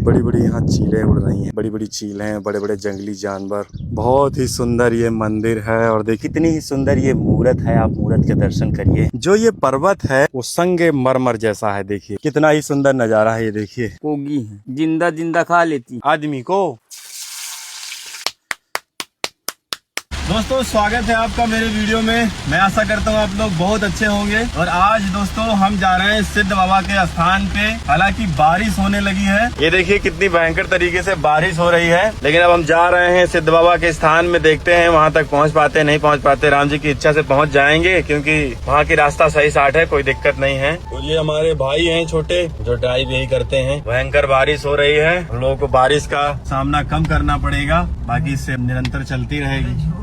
बड़ी बड़ी यहाँ चीलें उड़ रही हैं, बड़ी बड़ी चीलें, बड़े बड़े जंगली जानवर। बहुत ही सुंदर ये मंदिर है और देखिए कितनी ही सुंदर ये मूर्त है। आप मूर्त के दर्शन करिए। जो ये पर्वत है वो संगे मरमर जैसा है। देखिए कितना ही सुंदर नजारा है। ये देखिए पोगी है, जिंदा जिंदा खा लेती आदमी को। दोस्तों स्वागत है आपका मेरे वीडियो में। मैं आशा करता हूँ आप लोग बहुत अच्छे होंगे। और आज दोस्तों हम जा रहे हैं सिद्ध बाबा के स्थान पे। हालांकि बारिश होने लगी है। ये देखिए कितनी भयंकर तरीके से बारिश हो रही है, लेकिन अब हम जा रहे हैं सिद्ध बाबा के स्थान में। देखते हैं वहाँ तक पहुँच पाते नहीं पहुँच पाते। राम जी की इच्छा से पहुँच जाएंगे, क्योंकि वहाँ की रास्ता सही साठ है, कोई दिक्कत नहीं है। तो ये हमारे भाई हैं छोटे, जो ड्राइव यही करते हैं। भयंकर बारिश हो रही है, हम लोगों को बारिश का सामना कम करना पड़ेगा, बाकी इससे निरंतर चलती रहेगी।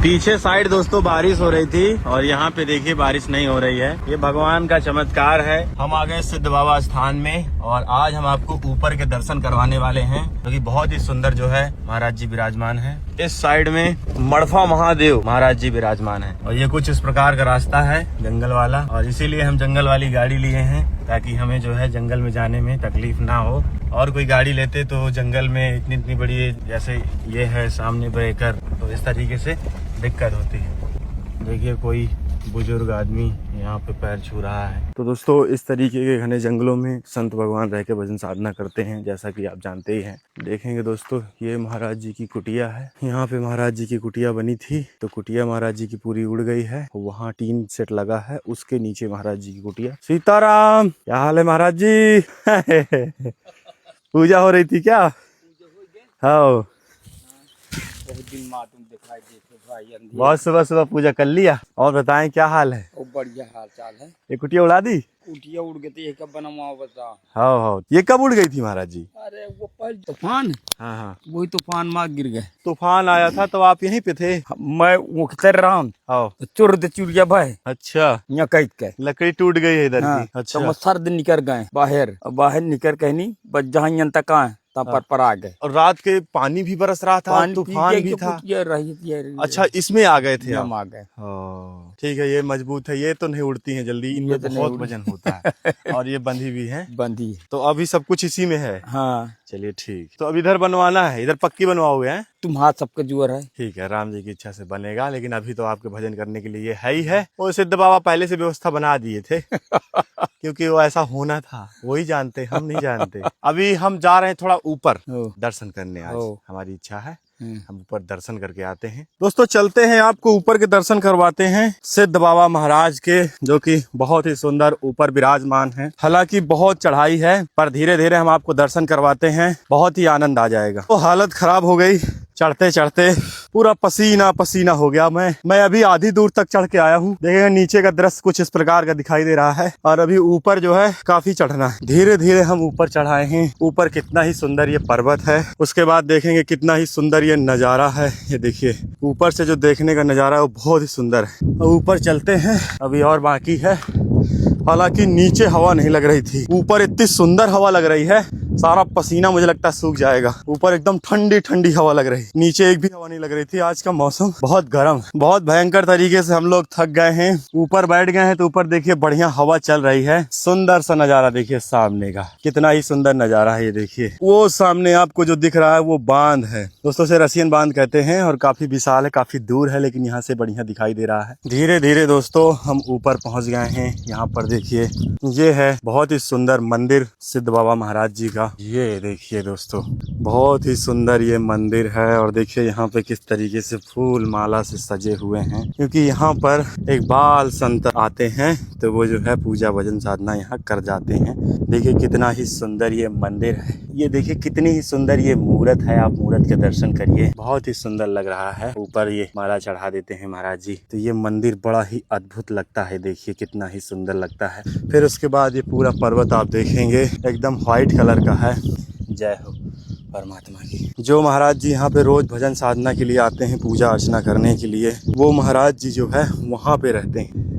पीछे साइड दोस्तों बारिश हो रही थी और यहाँ पे देखिए बारिश नहीं हो रही है। ये भगवान का चमत्कार है। हम आ गए सिद्ध बाबा स्थान में और आज हम आपको ऊपर के दर्शन करवाने वाले हैं, क्योंकि बहुत ही सुंदर जो है महाराज जी विराजमान है। इस साइड में मड़फा महादेव महाराज जी विराजमान है और ये कुछ इस प्रकार का रास्ता है जंगल वाला, और इसीलिए हम जंगल वाली गाड़ी लिए हैं, ताकि हमें जो है जंगल में जाने में तकलीफ ना हो। और कोई गाड़ी लेते तो जंगल में इतनी बड़ी, जैसे ये है सामने ब्रेकर, तो इस तरीके से दिक्कत होती है। देखिए कोई बुजुर्ग आदमी यहाँ पे पैर छू रहा है। तो दोस्तों इस तरीके के घने जंगलों में संत भगवान रह के भजन साधना करते हैं, जैसा कि आप जानते ही हैं। देखेंगे दोस्तों ये महाराज जी की कुटिया है। यहाँ पे महाराज जी की कुटिया बनी थी, तो कुटिया महाराज जी की पूरी उड़ गई है। वहाँ टीन सेट लगा है, उसके नीचे महाराज जी की कुटिया। सीताराम, क्या हाल है महाराज जी? पूजा हो रही थी क्या? हाँ, बहुत सुबह सुबह पूजा कर लिया। और बताएं क्या हाल है? बढ़िया हाल चाल है। ये कुटिया उड़ा दी? कुटिया उड़ गई थी, ये कब बनवा बता। हाँ हाँ, ये कब उड़ गई थी महाराज जी? अरे वो पहले तूफान, हाँ हाँ, वही तूफान में गिर गए। तूफान आया था तो आप यहीं पे थे? मैं उतर रहा हूँ तो चुर दे चुरिया भाई। अच्छा, यहाँ कैद के लकड़ी टूट गई है इधर की। अच्छा, तो सर्द निकल गए बाहर निकल कहीं नहीं, बस जहाँ यहाँ तक आए तब पर आ गए। और रात के पानी भी बरस रहा था, तूफान भी था। अच्छा, इसमें आ गए थे? हम आ गए। ठीक है, ये मजबूत है, ये तो नहीं उड़ती हैं जल्दी, इनमें तो बहुत वजन होता है। और ये बंधी भी है? बंधी है। तो अभी सब कुछ इसी में है? हाँ चलिए ठीक। तो अब इधर बनवाना है, इधर पक्की बनवाओगे? हैं तुम हाथ सबका जुअर है। ठीक है, राम जी की इच्छा से बनेगा, लेकिन अभी तो आपके भजन करने के लिए ये है ही है। वो सिद्ध बाबा पहले से व्यवस्था बना दिए थे। क्योंकि वो ऐसा होना था, वही जानते, हम नहीं जानते। अभी हम जा रहे हैं थोड़ा ऊपर दर्शन करने। आज हमारी इच्छा है हम ऊपर दर्शन करके आते हैं। दोस्तों चलते हैं, आपको ऊपर के दर्शन करवाते हैं सिद्ध बाबा महाराज के, जो कि बहुत ही सुंदर ऊपर विराजमान है। हालांकि बहुत चढ़ाई है, पर धीरे धीरे हम आपको दर्शन करवाते हैं, बहुत ही आनंद आ जाएगा। तो हालत खराब हो गई, चढ़ते चढ़ते पूरा पसीना पसीना हो गया। मैं अभी आधी दूर तक चढ़ के आया हूँ। देखेंगे नीचे का दृश्य कुछ इस प्रकार का दिखाई दे रहा है, और अभी ऊपर जो है काफी चढ़ना है। धीरे धीरे हम ऊपर चढ़ाए हैं। ऊपर कितना ही सुंदर ये पर्वत है, उसके बाद देखेंगे कितना ही सुंदर ये नजारा है। ये देखिए ऊपर से जो देखने का नजारा है वो बहुत ही सुंदर है। ऊपर चलते हैं, अभी और बाकी है। हालांकि नीचे हवा नहीं लग रही थी, ऊपर इतनी सुंदर हवा लग रही है, सारा पसीना मुझे लगता है सूख जाएगा। ऊपर एकदम ठंडी ठंडी हवा लग रही, नीचे एक भी हवा नहीं लग रही थी। आज का मौसम बहुत गर्म, बहुत भयंकर तरीके से हम लोग थक गए हैं। ऊपर बैठ गए हैं तो ऊपर देखिए बढ़िया हवा चल रही है। सुंदर सा नजारा देखिए सामने का, कितना ही सुंदर नजारा है। ये देखिए वो सामने आपको जो दिख रहा है वो बांध है दोस्तों, से रसियन बांध कहते हैं, और काफी विशाल है, काफी दूर है, लेकिन यहाँ से बढ़िया दिखाई दे रहा है। धीरे धीरे दोस्तों हम ऊपर पहुंच गए हैं। यहाँ पर देखिए ये है बहुत ही सुंदर मंदिर सिद्ध बाबा महाराज जी का। ये देखिए दोस्तों बहुत ही सुंदर ये मंदिर है, और देखिए यहाँ पे किस तरीके से फूल माला से सजे हुए हैं, क्योंकि यहाँ पर एक बाल संत आते हैं तो वो जो है पूजा भजन साधना यहाँ कर जाते हैं। देखिए कितना ही सुंदर ये मंदिर है, ये देखिए कितनी ही सुंदर ये मूर्त है। आप मूर्त के दर्शन करिए, बहुत ही सुंदर लग रहा है। ऊपर ये माला चढ़ा देते हैं महाराज जी, तो ये मंदिर बड़ा ही अद्भुत लगता है। देखिए कितना ही सुंदर लगता है। फिर उसके बाद ये पूरा पर्वत आप देखेंगे एकदम व्हाइट कलर का है। जय हो परमात्मा की। जो महाराज जी यहाँ पे रोज भजन साधना के लिए आते हैं, पूजा अर्चना करने के लिए, वो महाराज जी जो है वहाँ पे रहते हैं।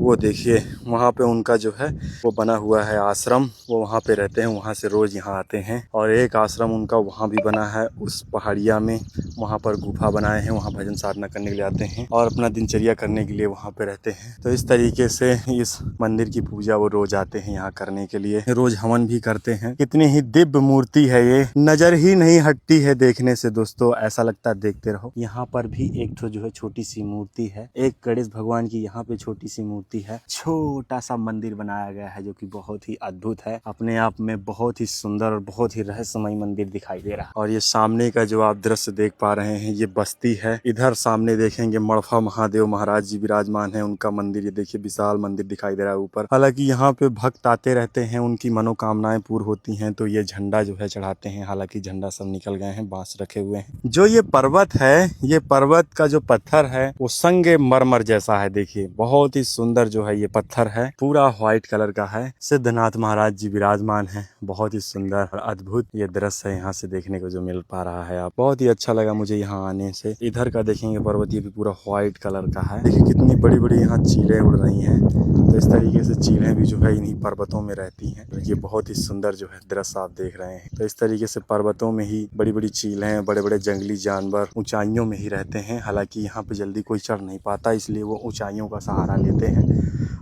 वो देखिए वहाँ पे उनका जो है वो बना हुआ है आश्रम, वो वहाँ पे रहते हैं, वहाँ से रोज यहाँ आते हैं। और एक आश्रम उनका वहाँ भी बना है उस पहाड़िया में, वहाँ पर गुफा बनाए हैं, वहाँ भजन साधना करने के लिए आते हैं और अपना दिनचर्या करने के लिए वहाँ पे रहते हैं। तो इस तरीके से इस मंदिर की पूजा वो रोज आते हैं यहाँ करने के लिए, रोज हवन भी करते हैं। कितनी ही दिव्य मूर्ति है ये, नजर ही नहीं हटती है देखने से दोस्तों, ऐसा लगता है देखते रहो। यहाँ पर भी एक तो जो है छोटी सी मूर्ति है, एक गणेश भगवान की यहाँ पे छोटी सी मूर्ति है। छोटा सा मंदिर बनाया गया है जो कि बहुत ही अद्भुत है, अपने आप में बहुत ही सुंदर और बहुत ही रहस्यमय मंदिर दिखाई दे रहा है। और ये सामने का जो आप दृश्य देख पा रहे हैं ये बस्ती है। इधर सामने देखेंगे मड़फा महादेव महाराज जी विराजमान है, उनका मंदिर ये देखिए विशाल मंदिर दिखाई दे रहा है ऊपर। हालांकि यहाँ पे भक्त आते रहते हैं, उनकी मनोकामनाएं पूर्ण होती हैं तो ये झंडा जो है चढ़ाते हैं। हालांकि झंडा सब निकल गए हैं, बांस रखे हुए हैं। जो ये पर्वत है, ये पर्वत का जो पत्थर है वो संगे मरमर जैसा है। देखिए बहुत ही सुंदर जो है ये पत्थर है, पूरा व्हाइट कलर का है। सिद्धनाथ महाराज जी विराजमान है, बहुत ही सुंदर और अद्भुत ये दृश्य है यहाँ से देखने को जो मिल पा रहा है। आप बहुत ही अच्छा लगा मुझे यहाँ आने से। इधर का देखेंगे पर्वत ये भी पूरा व्हाइट कलर का है। देखिए कितनी बड़ी बड़ी यहाँ चीलें उड़ रही हैं। तो इस तरीके से चीलें भी जो है इन्हीं पर्वतों में रहती हैं। तो ये बहुत ही सुंदर जो है दृश्य आप देख रहे हैं। तो इस तरीके से पर्वतों में ही बड़ी बड़ी चीलें, बड़े बड़े जंगली जानवर ऊंचाइयों में ही रहते हैं। हालांकि यहाँ पे जल्दी कोई चढ़ नहीं पाता, इसलिए वो ऊंचाइयों का सहारा लेते हैं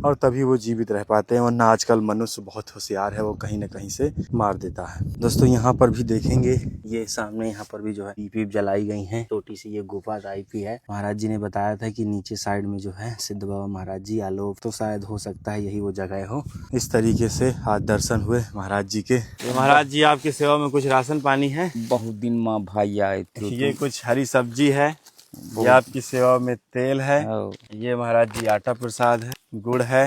और तभी वो जीवित रह पाते हैं। वरना आजकल मनुष्य बहुत होशियार है, वो कहीं न कहीं से मार देता है। दोस्तों यहाँ पर भी देखेंगे, ये सामने यहाँ पर भी जो है दीप जलाई गई हैं। छोटी सी ये गुफा टाइप ही है। महाराज जी ने बताया था कि नीचे साइड में जो है सिद्ध बाबा महाराज जी आलोक, तो शायद हो सकता है यही वो जगह हो। इस तरीके से आज दर्शन हुए महाराज जी के। तो महाराज जी आपकी सेवा में कुछ राशन पानी है? बहुत दिन माँ भाई आए थे। ये कुछ हरी सब्जी है, ये आपकी सेवा में तेल है, ये महाराज जी आटा प्रसाद है, गुड़ है,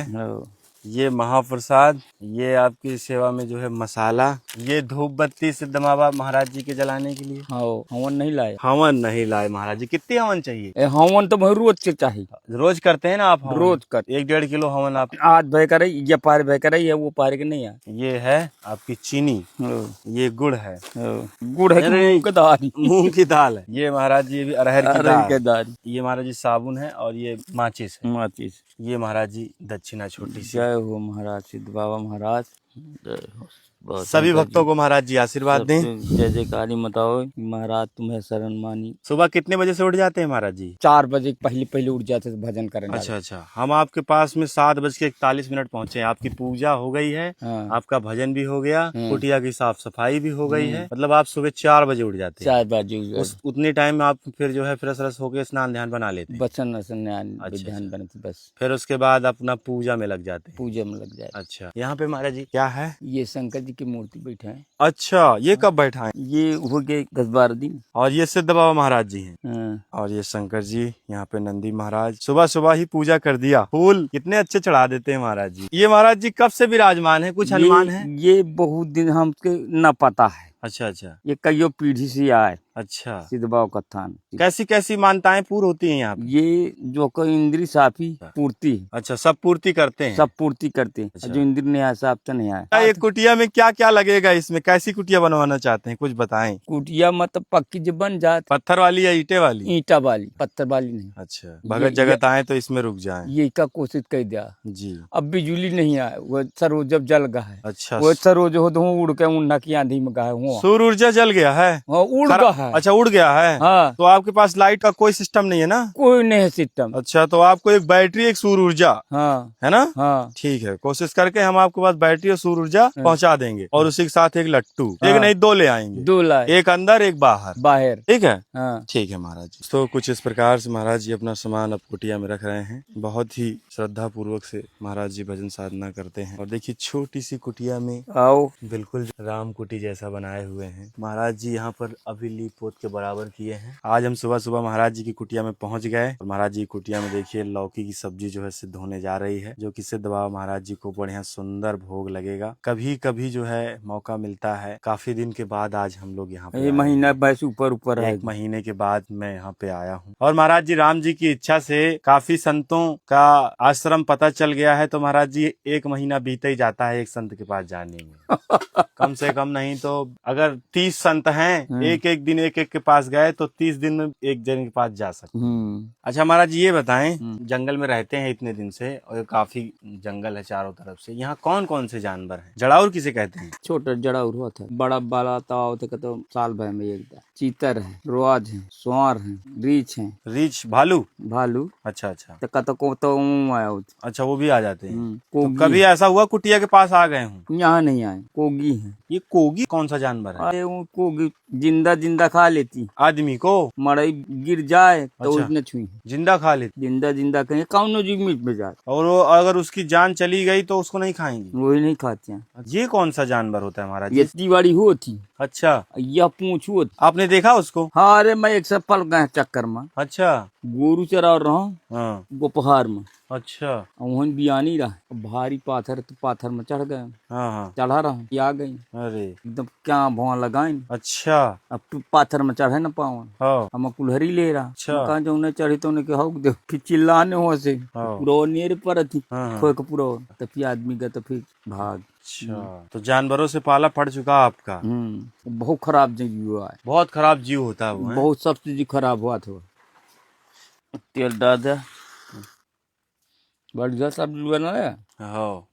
ये महाप्रसाद, ये आपकी सेवा में जो है मसाला, ये धूप बत्ती सिद्ध बाबा महाराज जी के जलाने के लिए। हवन नहीं लाए? हवन नहीं लाए महाराज जी। कितनी हवन चाहिए? हवन तो रोज के चाहिए। रोज करते हैं ना आप हवन? रोज कर 1-1.5 किलो हवन आप। आज भय करे, ये पार भय करे, ये वो पार के नहीं है। ये है आपकी चीनी, ये गुड़ है, गुड़ है, मूंग की दाल, मूंग की दाल है, ये महाराज जी अरहर की दाल, ये ये महाराज जी साबुन है और ये माचिस है। माचिस। ये महाराज जी दक्षिणा छोटी सी। जय हो महाराज सिद्ध बाबा महाराज, जय हो। सभी भक्तों को महाराज जी आशीर्वाद दें। जय जयकारी मताओ महाराज, तुम्हें शरण मानी। सुबह कितने बजे से उठ जाते हैं महाराज जी? 4 बजे पहले उठ जाते थे भजन करने। अच्छा, हम आपके पास में 7:41 पहुंचे। आपकी पूजा हो गई है, आपका भजन भी हो गया, कुटिया की साफ सफाई भी हो गई है। मतलब आप सुबह 4 बजे उठ जाते हैं? 4 बजे। उतने टाइम में आप फिर जो है फ्रेश व्रेश होके स्नान ध्यान बना लेते हैं? ध्यान बनते बस। फिर उसके बाद अपना पूजा में लग जाते हैं? पूजा में लग जाए। अच्छा, यहाँ पे महाराज जी क्या है? ये शंकर जी की मूर्ति बैठा है। अच्छा, ये कब बैठा है? ये हो गए 10-12 दिन। और ये सिद्ध बाबा महाराज जी हैं। और ये शंकर जी, यहाँ पे नंदी महाराज। सुबह सुबह ही पूजा कर दिया। फूल कितने अच्छे चढ़ा देते हैं महाराज जी। ये महाराज जी कब से विराजमान है? कुछ अनुमान है? ये बहुत दिन हमको न पता है। अच्छा, ये कईयों पीढ़ी से आए। अच्छा, सिद्ध बाबा कथान। कैसी कैसी मान्यताएं पूर्ण होती हैं यहाँ पे? ये जो कोई इंद्री साफी पूर्ति। अच्छा, सब पूर्ति करते हैं? सब पूर्ति करते हैं। अच्छा। जो इंद्र नहीं आया साहब तो नहीं आया। ये कुटिया में क्या क्या लगेगा? इसमें कैसी कुटिया बनवाना चाहते हैं, कुछ बताएं। कुटिया मतलब पक्की जो बन जाए। पत्थर वाली या ईंटे वाली? ईंटा वाली, पत्थर वाली नहीं। अच्छा, भगत जगत आए तो इसमें रुक जाएं। ये का कोशिश कर दिया जी। अब बिजली नहीं आए, वो सरोज जब जल गया है। अच्छा, वो सरोज हो तो उड़ के उन्ना की आंधी में गया है। सूर्य ऊर्जा जल गया है? उड़ गया है। अच्छा, उड़ गया है। हाँ। तो आपके पास लाइट का कोई सिस्टम नहीं है ना? कोई नहीं है सिस्टम। अच्छा, तो आपको एक बैटरी, एक सूर्य ऊर्जा, हाँ है ना? हाँ। ठीक है, कोशिश करके हम आपके पास बैटरी और सूर्य ऊर्जा पहुंचा देंगे। और उसी के साथ एक लट्टू, एक नहीं 2 ले आएंगे। 2 लाए, एक अंदर एक बाहर। ठीक है? हाँ। ठीक है महाराज जी। तो कुछ इस प्रकार से महाराज जी अपना सामान अब कुटिया में रख रहे हैं। बहुत ही श्रद्धा पूर्वक से महाराज जी भजन साधना करते हैं। और देखिए छोटी सी कुटिया में आओ, बिल्कुल राम कुटी जैसा बनाए हुए हैं। महाराज जी यहाँ पर अभी लीप पोत के बराबर किए हैं। आज हम सुबह सुबह महाराज जी की कुटिया में पहुंच गए। और महाराज जी की कुटिया में देखिए लौकी की सब्जी जो है सिद्ध होने जा रही है, जो कि सिद्ध बाबा महाराज जी को बढ़िया सुंदर भोग लगेगा। कभी कभी जो है मौका मिलता है, काफी दिन के बाद आज हम लोग यहाँ पे महीना बस ऊपर है। 1 महीने के बाद मैं यहाँ पे आया हूँ। और महाराज जी राम जी की इच्छा से काफी संतों का आश्रम पता चल गया है। तो महाराज जी 1 महीना बीते ही जाता है एक संत के पास जाने में। कम से कम नहीं तो अगर 30 संत हैं, एक एक दिन एक एक के पास गए तो 30 दिन में एक जन के पास जा सकते। अच्छा महाराज जी ये बताएं, जंगल में रहते हैं इतने दिन से और काफी जंगल है चारों तरफ से, यहाँ कौन कौन से जानवर हैं? जड़ाउर किसे कहते हैं? छोटा जड़ाउर होता है, बड़ा बाला ताव तो साल भर में एक बार। चीतर है, रोआज है, स्वार है, रीछ है। रीछ भालू? भालू। अच्छा अच्छा। तो कतो को तो आया होता। अच्छा वो भी आ जाते हैं। तो कोगी कभी ऐसा हुआ कुटिया के पास आ गए हूँ? यहाँ नहीं आए। कोगी है। ये कोगी कौन सा जानवर है? अरे वो कोगी जिंदा जिंदा खा लेती आदमी को? मड़ई गिर जाए तो अच्छा। उसने छुई। जिंदा खा लेती? जिंदा जिंदा कहीं कौन जीव मीट में जाए। और वो अगर उसकी जान चली गई तो उसको नहीं खाएंगी? वही नहीं खाते हैं। ये कौन सा जानवर होता है महाराज? ये दीवारी होती। अच्छा। यह पूछ होती। आपने देखा उसको? हाँ अरे मैं एक सफल गए चक्कर में। अच्छा। गोरू चरा रहा हूँ हाँ। दोपहर में। अच्छा। वहीं बियानी रहा, भारी पाथर तो पाथर में चढ़ गए। हाँ हाँ। चढ़ा रहा आ गई। अरे एकदम क्या भौं लगाई। अच्छा। अब पाथर में चढ़े न पावन। हाँ। हम कुल्हरी ले रहा। अच्छा। कहा जो उन्हें चढ़ी तो उन्हें कहा दे फिर चिल्लाने हो से हाँ। पूरा नेर पर थी। हाँ। खोए पूरा तो फिर आदमी का तो फिर भाग। अच्छा तो जानवरों से पाला पड़ चुका आपका? बहुत खराब जीव हुआ है। बहुत खराब जीव होता है वो। बहुत सब चीज खराब हुआ था। तेल डाल दे बढ़िया सब बनाया। हाँ।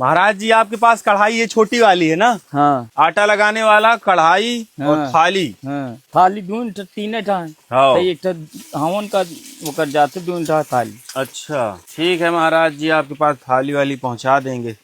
महाराज जी आपके पास कढ़ाई ये छोटी वाली है ना? हाँ। आटा लगाने वाला कढ़ाई और थाली। हाँ। थाली दून तीन ठान। हाँ। एक हवन का वो कर जाते दून ठा थाली। अच्छा ठीक है महाराज जी आपके पास थाली वाली पहुंचा देंगे।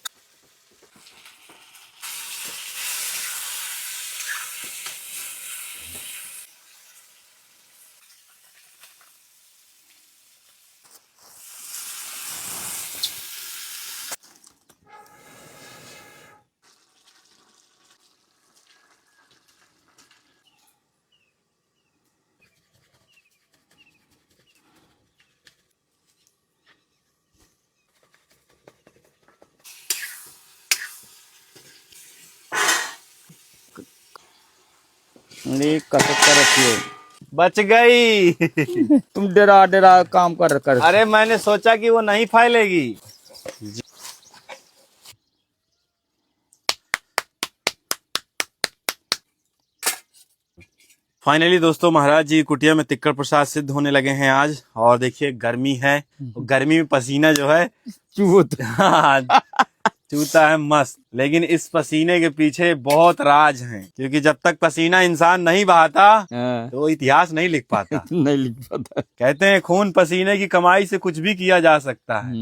बच गई। तुम डरा डरा काम कर। अरे मैंने सोचा कि वो नहीं फैलेगी। फाइनली दोस्तों महाराज जी कुटिया में तिक्कड़ प्रसाद सिद्ध होने लगे हैं आज। और देखिए गर्मी है, गर्मी में पसीना जो है चूता है मस्त। लेकिन इस पसीने के पीछे बहुत राज हैं, क्योंकि जब तक पसीना इंसान नहीं बहाता तो वो इतिहास नहीं लिख पाता। नहीं लिख पाता। कहते हैं खून पसीने की कमाई से कुछ भी किया जा सकता है।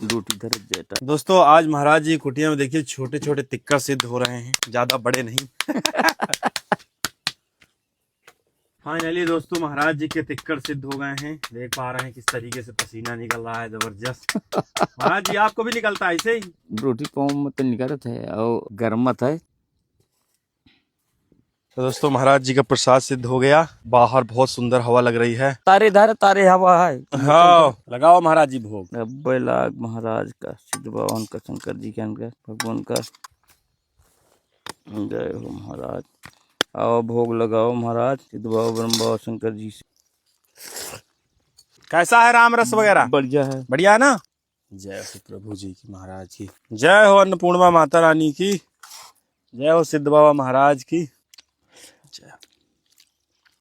रोटी धर जाता। दोस्तों आज महाराज जी कुटिया में देखिए छोटे छोटे तिक्कड़ सिद्ध हो रहे हैं, ज्यादा बड़े नहीं। फाइनली दोस्तों महाराज जी के तिक्कड़ सिद्ध हो गए हैं। देख पा रहे हैं किस तरीके से पसीना निकल रहा है, जबरदस्त। महाराज जी आपको भी निकलता है ऐसे ही? रोटी पाँव में तो निकलत है और गर्मत है। तो दोस्तों महाराज जी का प्रसाद सिद्ध हो गया। बाहर बहुत सुंदर हवा लग रही है। तारे धारे तारे हवा है। हाँ लगाओ महाराज जी भोग। 90 लाख महाराज का, सिद्ध भगवान का, शंकर जी का, भगवान का जय हो महाराज। आओ भोग लगाओ महाराज सिद्ध बाबा ब्रह्म बाबा शंकर जी से। कैसा है राम रस वगैरह? बढ़िया है। बढ़िया है ना? जय हो प्रभु जी की, महाराज की जय हो, अन्नपूर्णा माता रानी की जय हो, सिद्ध बाबा महाराज की।